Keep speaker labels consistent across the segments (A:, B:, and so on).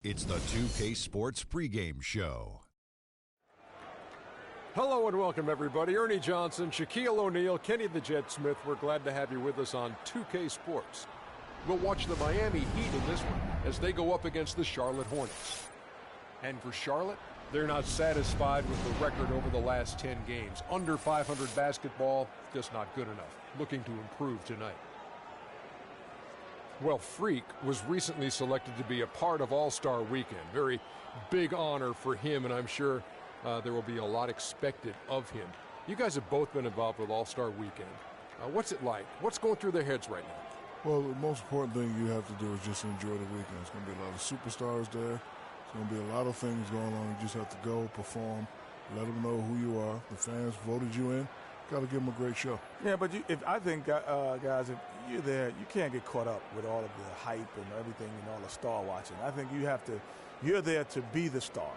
A: It's the 2K Sports pregame show.
B: Hello and welcome, everybody. Ernie Johnson, Shaquille O'Neal, Kenny the Jet Smith. We're glad to have you with us on 2K Sports. We'll watch the Miami Heat in this one as they go up against the Charlotte Hornets. And for Charlotte, they're not satisfied with the record over the last 10 games. Under 500 basketball, just not good enough. Looking to improve tonight. Well, Freak was recently selected to be a part of All-Star Weekend. Very big honor for him, and I'm sure there will be a lot expected of him. You guys have both been involved with All-Star Weekend. What's it like? What's going through their heads right now?
C: Well, the most important thing you have to do is just enjoy the weekend. There's going to be a lot of superstars there. There's going to be a lot of things going on. You just have to go, perform, let them know who you are. The fans voted you in. Got to give them a great show.
D: Yeah, but I think, guys, if you're there, you can't get caught up with all of the hype and everything and all the star watching. I think you're there to be the star,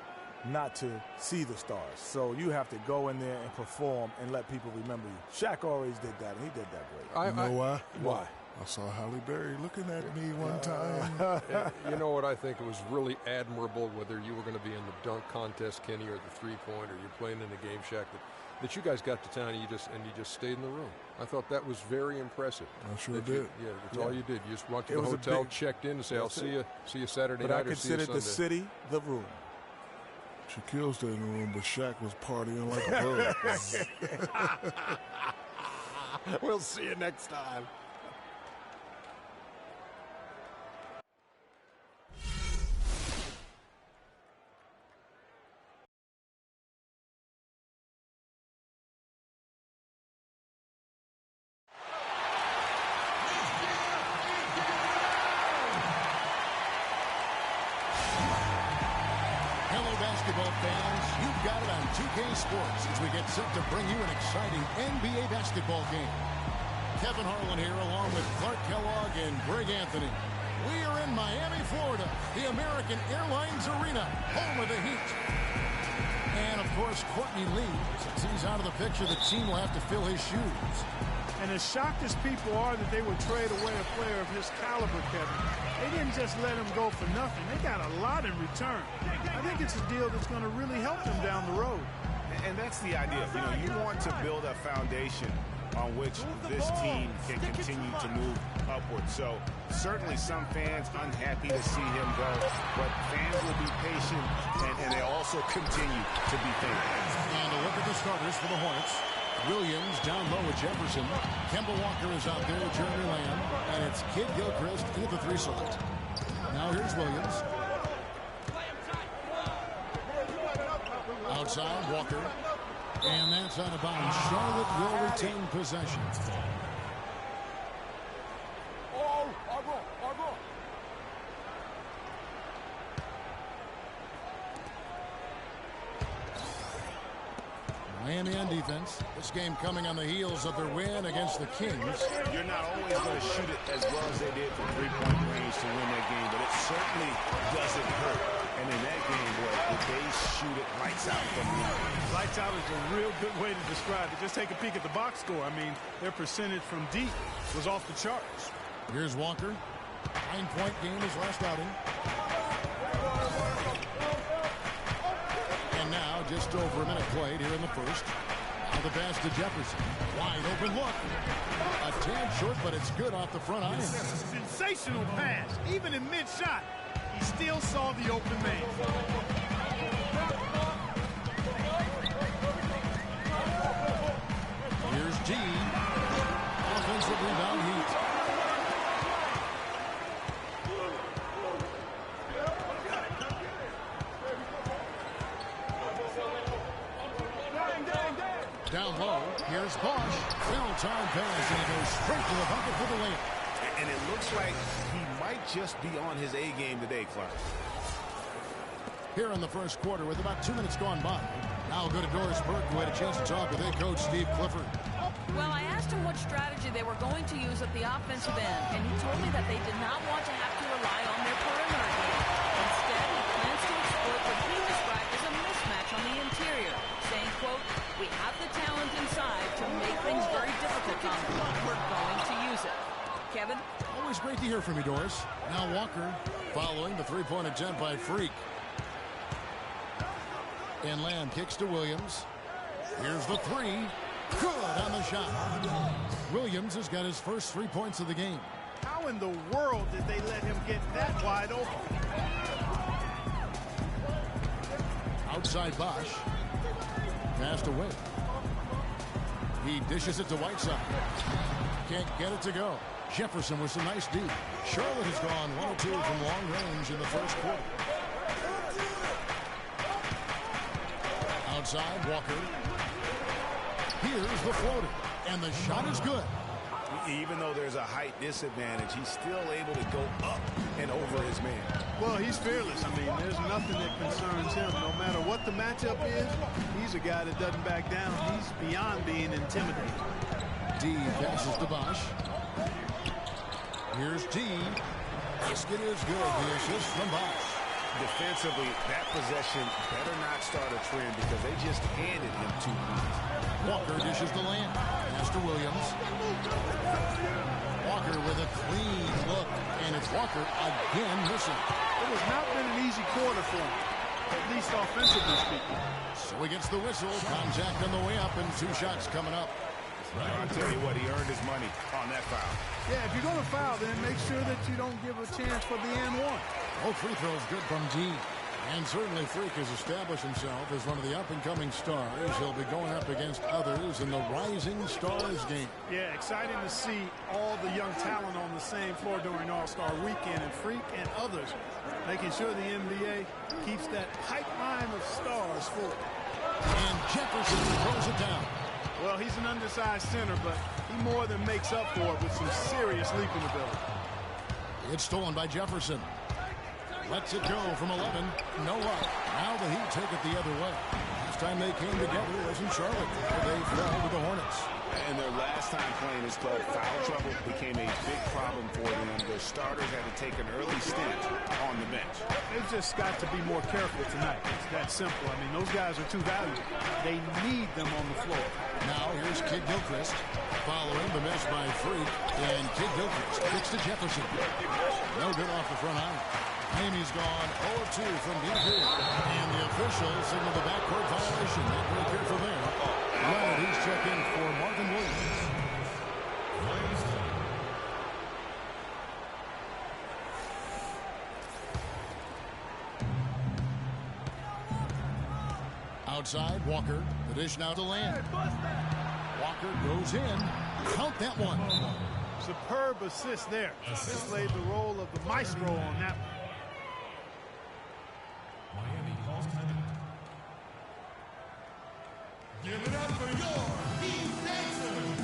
D: not to see the stars. So you have to go in there and perform and let people remember you. Shaq always did that, and he did that great.
C: You know why?
B: Why?
C: I saw Halle Berry looking at me one time.
B: You know what? I think it was really admirable, whether you were going to be in the dunk contest, Kenny, or the three-point, or you're playing in the game, Shaq, that you guys got to town and you just stayed in the room. I thought that was very impressive.
C: I sure did.
B: That's all you did. You just went to the hotel, checked in, and say, "I'll see you Saturday night or see you Sunday."
D: But I considered the city the room.
C: Shaquille stayed in the room, but Shaq was partying like a bug.
B: We'll see you next time.
E: Sports as we get set to bring you an exciting NBA basketball game. Kevin Harlan here along with Clark Kellogg and Greg Anthony. We are in Miami, Florida, the American Airlines Arena, home of the Heat. And, of course, Courtney Lee, since he's out of the picture, the team will have to fill his shoes.
F: And as shocked as people are that they would trade away a player of his caliber, Kevin, they didn't just let him go for nothing. They got a lot in return. I think it's a deal that's going to really help them down the road.
G: And that's the idea. You want to build a foundation on which this team can continue to move upward. So certainly some fans unhappy to see him go, but fans will be patient, and they also continue to be patient.
E: And a look at the starters for the Hornets. Williams down low with Jefferson. Kemba Walker is out there with Jeremy Lamb, and it's Kid Gilchrist in at the 3 slot. Now here's Williams. Outside, Walker. And that's out of bounds. Charlotte will retain possession. Miami on defense. This game coming on the heels of their win against the Kings.
G: You're not always going to shoot it as well as they did from three-point range to win that game, but it certainly doesn't hurt. And in that game, boy, did they shoot it lights out from the line.
F: Lights out is a real good way to describe it. Just take a peek at the box score. I mean, their percentage from deep was off the charts.
E: Here's Walker. 9-point game his last outing. And now just over a minute played here in the first. Now the pass to Jefferson. Wide open look. A tad short, but it's good off the front iron.
F: Sensational pass. Even in mid-shot, he still saw the open man.
E: Here's G. Offensive rebound Heat. Down low, here's Bosch. Well-timed pass, and he goes straight to the bucket for the layup.
G: And it looks like he might just be on his A game today, Clark.
E: Here in the first quarter with about 2 minutes gone by. Now we'll go to Doris Burke, who had a chance to talk with head coach Steve Clifford.
H: Well, I asked him what strategy they were going to use at the offensive end, and he told me that they did not want to have to rely on their perimeter game. Instead, he plans to exploit what he described as a mismatch on the interior, saying, quote, "We have the talent inside to make things very difficult on them. We're going to use it." Kevin?
E: Always great to hear from you, Doris. Now Walker Following the three-point attempt by Freak. And Lamb kicks to Williams. Here's the three. Good on the shot. Williams has got his first 3 points of the game.
F: How in the world did they let him get that wide open?
E: Outside Bosch. Passed away. He dishes it to Whiteside. Can't get it to go. Jefferson with some nice D. Charlotte has gone 1 or 2 from long range in the first quarter. Outside, Walker. Here's the floater. And the shot is good.
G: Even though there's a height disadvantage, he's still able to go up and over his man.
F: Well, he's fearless. I mean, there's nothing that concerns him. No matter what the matchup is, he's a guy that doesn't back down. He's beyond being intimidated.
E: D passes to Bosch. Here's D. Basket is good. The assist from Bosch.
G: Defensively, that possession better not start a trend because they just handed him 2 points.
E: Walker dishes the Lamb. Pass to Williams. Walker with a clean look. And it's Walker again missing.
F: It has not been an easy quarter for him, at least offensively speaking.
E: So he gets the whistle. Contact on the way up and 2 shots coming up.
G: I'll tell you what, he earned his money on that foul.
F: Yeah, if you're going to foul, then make sure that you don't give a chance for the and one.
E: Both free throws good from D. And certainly Freak has established himself as one of the up-and-coming stars. He'll be going up against others in the Rising Stars game.
F: Yeah, exciting to see all the young talent on the same floor during All-Star Weekend, and Freak and others making sure the NBA keeps that pipeline of stars full.
E: And Jefferson throws it down.
F: Well, he's an undersized center, but he more than makes up for it with some serious leaping ability.
E: It's stolen by Jefferson. Lets it go from 11. No luck. Now the Heat take it the other way. Last time they came together was in Charlotte. They fell to the Hornets.
G: And their last time playing this club, foul trouble became a big problem for them. Their starters had to take an early stint on the bench.
F: They've just got to be more careful tonight. It's that simple. I mean, those guys are too valuable. They need them on the floor.
E: Now here's Kid Gilchrist. Following the miss by Freak. And Kid Gilchrist kicks to Jefferson. No good off the front iron. Miami's gone 0-2 from deep here. And the officials signal the backcourt violation. Not very careful there. Leonard, he's checking for Marvin Williams. Outside, Walker. The dish now to Lamb. Walker goes in. Count that one.
F: Superb assist there. This played the role of the maestro on that one.
I: Miami calls timeout. Give it up for your Heat Dancers.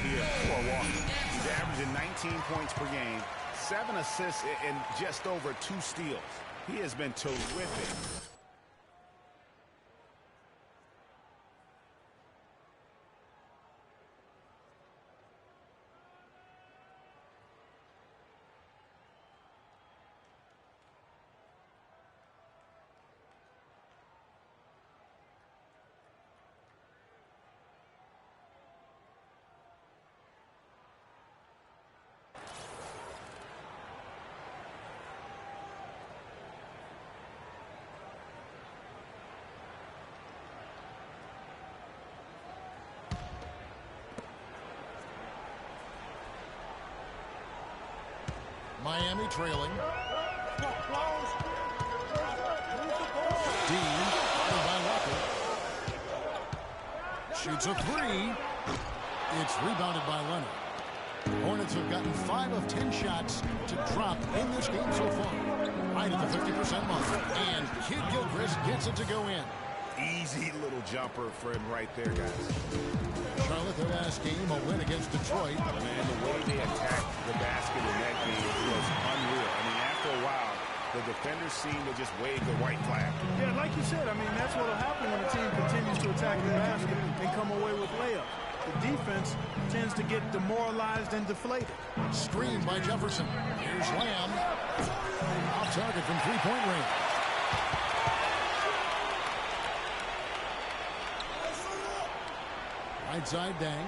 G: Here for Walker. He's averaging 19 points per game, 7 assists, and just over 2 steals. He has been terrific.
E: Miami trailing. D by Walker. Shoots a 3. It's rebounded by Leonard. Hornets Hornets have gotten 5 of 10 shots to drop in this game so far. Right at the 50% mark. And Kid Gilchrist gets it to go in.
G: Easy little jumper for him right there, guys.
E: Charlotte, their last game, a win against Detroit.
G: Man, the way they attacked the basket in that game was unreal. I mean, after a while, the defenders seem to just wave the white flag.
F: Yeah, like you said, I mean, that's what will happen when a team continues to attack the basket and come away with layups. The defense tends to get demoralized and deflated.
E: Screen by Jefferson. Here's Lamb. Off target from three-point range. Right side, Dang.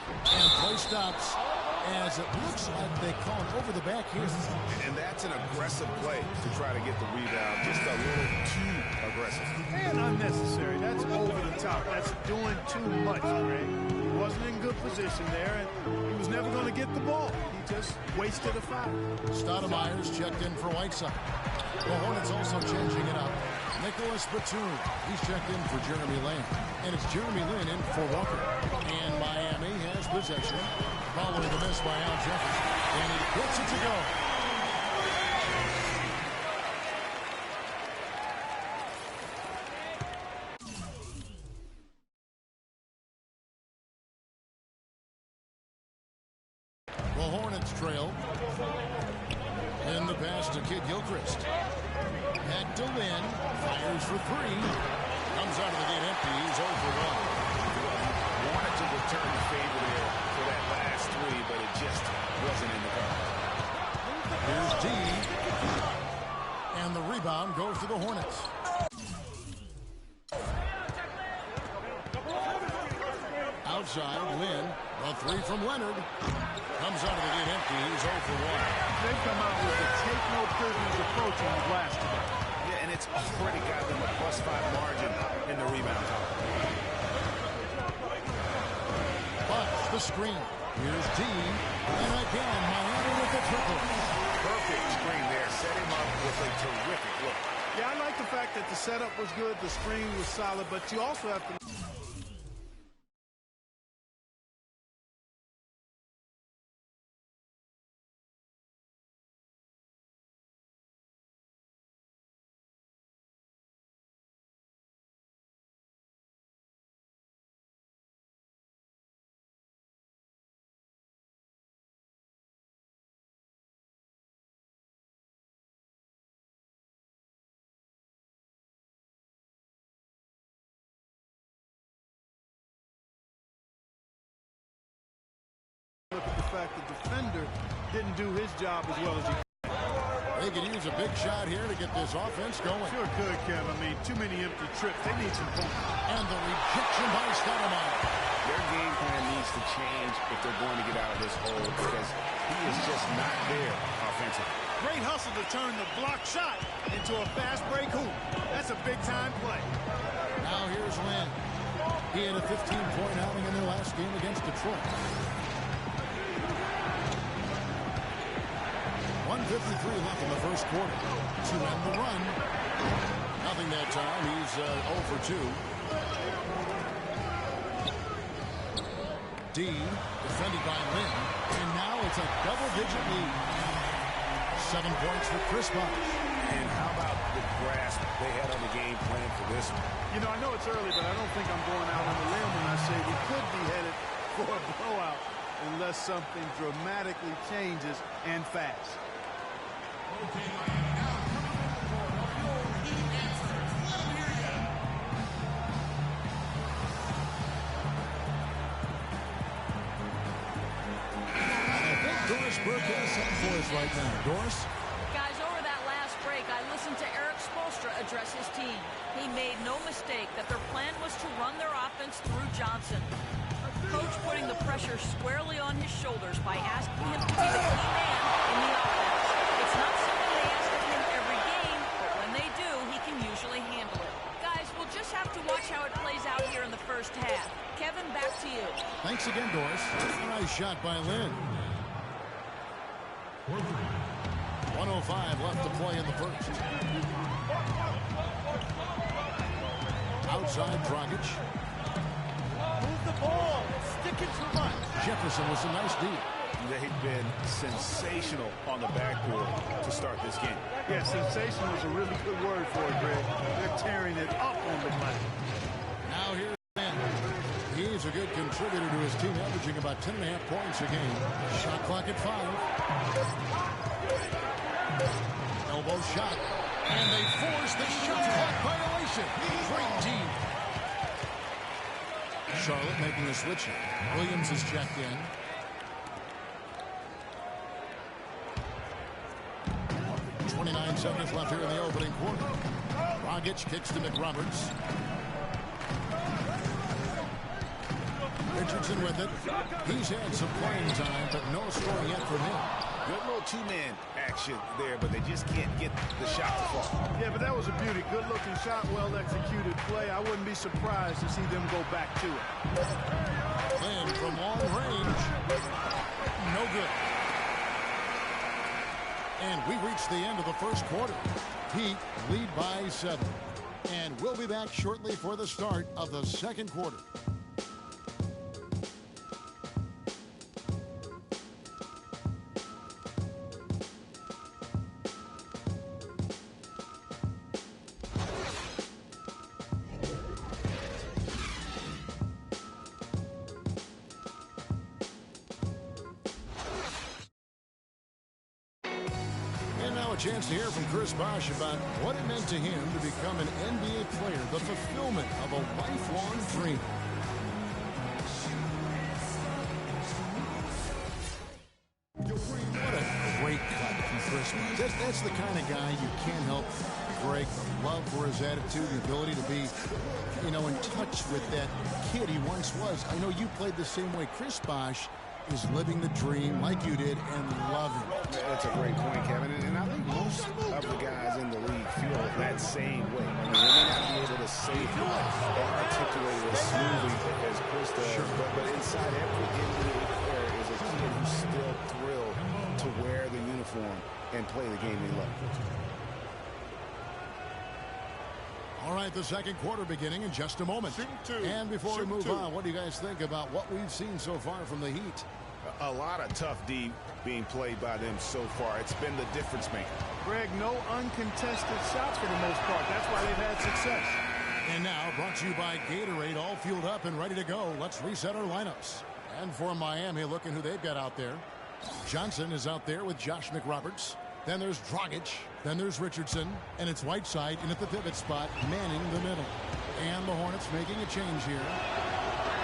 E: And play stops as it looks like they call it over the back here.
G: And that's an aggressive play to try to get the rebound. Just a little too aggressive.
F: And unnecessary. That's over the top. That's doing too much, Greg. He wasn't in good position there, and he was never going to get the ball. He just wasted a foul.
E: Stoudemire's checked in for Whiteside. The Hornets also changing it up. Nicholas Batum, he's checked in for Jeremy Lin. And it's Jeremy Lin in for Walker. And Miami has possession following the miss by Al Jefferson. And he gets it to go. The Hornets trail. In the pass to Kid Gilchrist. Back to Lin. Fires for three. Comes out of the gate empty. He's 0 for 1.
G: Wanted to return the favor there for that last three, but it just wasn't in the cup.
E: Here's D. And the rebound goes to the Hornets. Outside, Lin. A three from Leonard. Comes out of the gate empty. He's 0 for 1.
F: They've come out with a take-no-prisoners approach on the glass today.
G: Yeah, and it's already got them a +5 margin in the rebound column.
E: Bucks the screen. Here's D. And again, Miami with the triple.
G: Perfect screen there. Set him up with a terrific look.
F: Yeah, I like the fact that the setup was good, the screen was solid, but you also have to... Look at the fact the defender didn't do his job as well as he could.
E: They could use a big shot here to get this offense going.
F: Sure could, Kev. I mean, too many empty trips. They need some points.
E: And the rejection by Stoudemire.
G: Their game plan needs to change if they're going to get out of this hole because he is just not there offensively.
F: Great hustle to turn the block shot into a fast break hoop. That's a big-time play.
E: Now here's Lin. He had a 15-point outing in their last game against Detroit. 1:53 left in the first quarter to end the run. Nothing that time. He's 0 for 2. D defended by Lin. And now it's a double-digit lead. 7 points for Chris Bosh.
G: And how about the grasp they had on the game plan for this one?
F: You know, I know it's early, but I don't think I'm going out on a limb when I say we could be headed for a blowout unless something dramatically changes and fast.
I: Okay, Miami, now coming up for your key answers. Let them hear ya.
E: I think Doris Burke has something for us right now. Doris?
H: Guys, over that last break, I listened to Eric Spoelstra address his team. He made no mistake that their plan was to run their offense through Johnson. Coach putting the pressure squarely on his shoulders by asking him to be the key man in the offense. It's not something they ask of him every game, but when they do, he can usually handle it. Guys, we'll just have to watch how it plays out here in the first half. Kevin, back to you.
E: Thanks again, Doris. Nice shot by Lin. 1:05 left to play in the first. Outside Dragic.
I: the ball. Sticking for much.
E: Jefferson was a nice D.
G: They've been sensational on the backboard to start this game.
F: Yeah, sensational is a really good word for it, Greg. They're tearing it up on the glass.
E: Now here's Ben. He's a good contributor to his team, averaging about 10.5 points a game. Shot clock at 5. Elbow shot. And they force the shot clock violation. Great team. Charlotte making a switch. Williams is checked in. Seconds left here in the opening quarter. Dragic kicks to McRoberts. Richardson with it. He's had some playing time, but no scoring yet from him.
G: Good little two-man action there, but they just can't get the shot to fall.
F: Yeah, but that was a beauty. Good-looking shot, well-executed play. I wouldn't be surprised to see them go back to it.
E: Then from long range, no good. And we reached the end of the first quarter. Heat lead by 7. And we'll be back shortly for the start of the second quarter. Chance to hear from Chris Bosh about what it meant to him to become an NBA player, the fulfillment of a lifelong dream. What a great cut from Chris Bosh. That's the kind of guy you can't help, Greg, love for his attitude, the ability to be, in touch with that kid he once was. I know you played the same way. Chris Bosh is living the dream like you did and loving it.
G: That's a great point, Kevin. And I think most of the guys in the league feel that same way. I mean, they may not be able to say it and articulate it as smoothly as Chris does. Sure. But inside every NBA player is a kid who's still thrilled to wear the uniform and play the game they love.
E: All right, the second quarter beginning in just a moment. And before we move on, what do you guys think about what we've seen so far from the Heat?
G: A lot of tough D being played by them so far. It's been the difference maker.
F: Greg, no uncontested shots for the most part. That's why they've had success.
E: And now, brought to you by Gatorade, all fueled up and ready to go. Let's reset our lineups. And for Miami, looking who they've got out there. Johnson is out there with Josh McRoberts. Then there's Dragic. Then there's Richardson. And it's Whiteside in at the pivot spot, manning the middle. And the Hornets making a change here.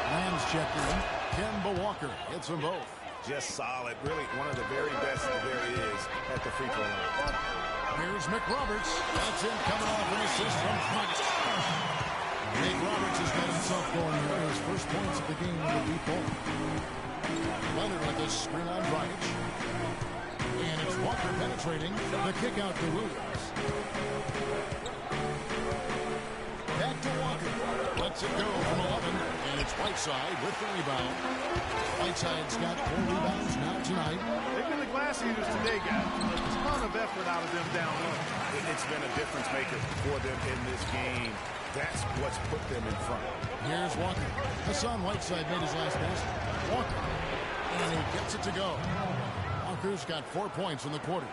E: Lamb's checked in. Kemba Walker hits them both.
G: Just solid. Really one of the very best there is at the free throw line.
E: Here's McRoberts. That's him coming off an assist from Dragic. McRoberts has got himself going here. His first points of the game on the deep ball. Leonard with a screen on Dragic. And it's Walker penetrating. The kick out to Williams. Back to Walker. Lets it go from 11. And it's Whiteside with the rebound. Whiteside's got 4 rebounds now tonight.
F: They've been the glass eaters today, guys. A ton of effort out of them down low.
G: It's been a difference maker for them in this game. That's what's put them in front.
E: Here's Walker. Hassan Whiteside made his last pass. Walker. And he gets it to go. Walker's got 4 points in the quarter.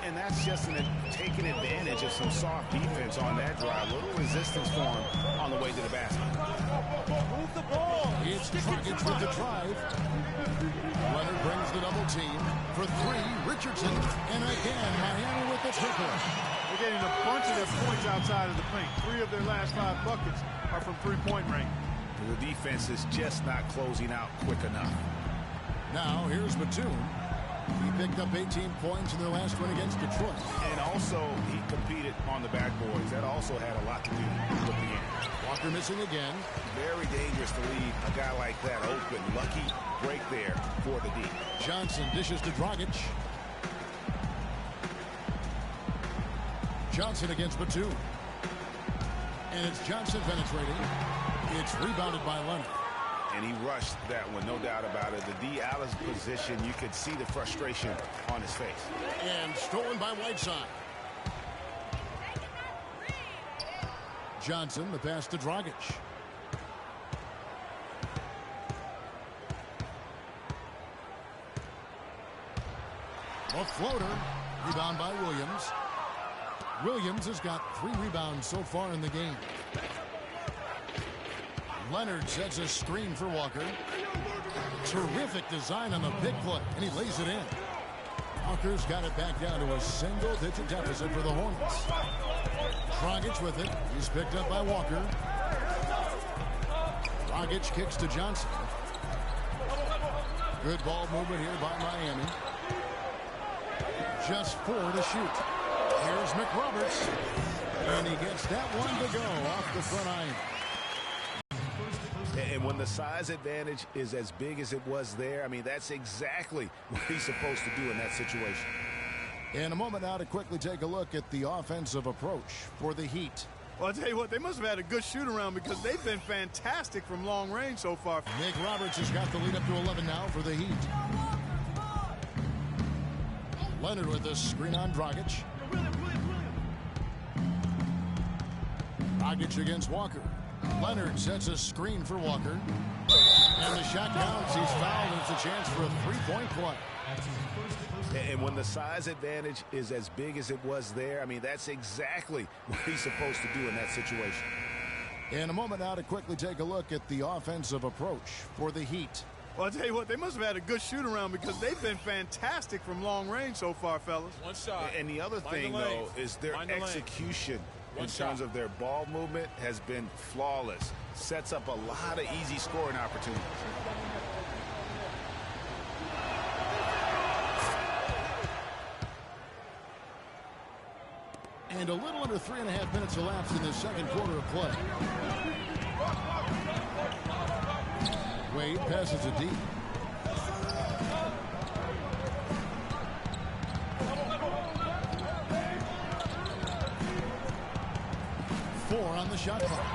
G: And that's just taking advantage of some soft defense on that drive. Little resistance for him on the way to the basket.
I: Move the ball.
E: It's Dragic with the drive. Leonard brings the double team. For 3, Richardson. And again, Miami with the triple.
F: They're getting a bunch of their points outside of the paint. 3 of their last 5 buckets are from three-point range.
G: The defense is just not closing out quick enough.
E: Now, here's Batum. He picked up 18 points in their last win against Detroit.
G: And also, he competed on the backboards. That also had a lot to do with the game.
E: Walker missing again.
G: Very dangerous to leave a guy like that open. Lucky break there for the D.
E: Johnson dishes to Dragic. Johnson against Batum. And it's Johnson penetrating. It's rebounded by Leonard.
G: And he rushed that one, no doubt about it. The D out of position, you could see the frustration on his face.
E: And stolen by Whiteside. Johnson, the pass to Dragic. A floater. Rebound by Williams. Williams has got 3 rebounds so far in the game. Leonard sets a screen for Walker. Terrific design on the big play, and he lays it in. Walker's got it back down to a single-digit deficit for the Hornets. Dragic with it. He's picked up by Walker. Dragic kicks to Johnson. Good ball movement here by Miami. Just 4 to shoot. Here's McRoberts. And he gets that one to go off the front iron.
G: And when the size advantage is as big as it was there, I mean, that's exactly what he's supposed to do in that situation.
E: In a moment now to quickly take a look at the offensive approach for the Heat.
F: Well, I'll tell you what, they must have had a good shoot-around because they've been fantastic from long range so far.
E: McRoberts has got the lead up to 11 now for the Heat. Leonard with the screen on Dragic. Dragic against Walker. Leonard sets a screen for Walker. And the shot counts. He's fouled, and it's a chance for a three-point play.
G: And when the size advantage is as big as it was there, I mean, that's exactly what he's supposed to do in that situation.
E: In a moment now to quickly take a look at the offensive approach for the Heat.
F: Well, I'll tell you what, they must have had a good shoot-around because they've been fantastic from long range so far, fellas.
B: One shot.
G: And the other thing, though, is their execution in terms of their ball movement has been flawless. Sets up a lot of easy scoring opportunities.
E: And a little under 3.5 minutes elapsed in the second quarter of play. Wade passes it deep. Four on the shot clock.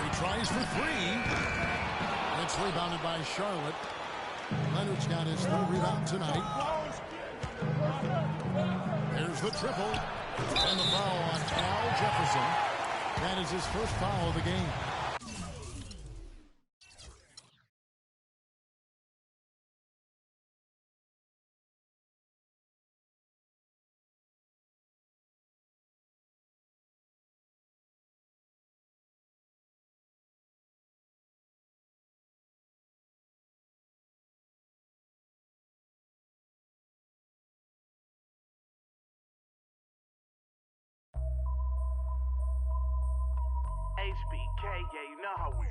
E: He tries for 3. It's rebounded by Charlotte. Leonard's got his 3rd rebound tonight. There's the triple. And the foul on Al Jefferson. That is his first foul of the game.
J: HBK, yeah, you know how we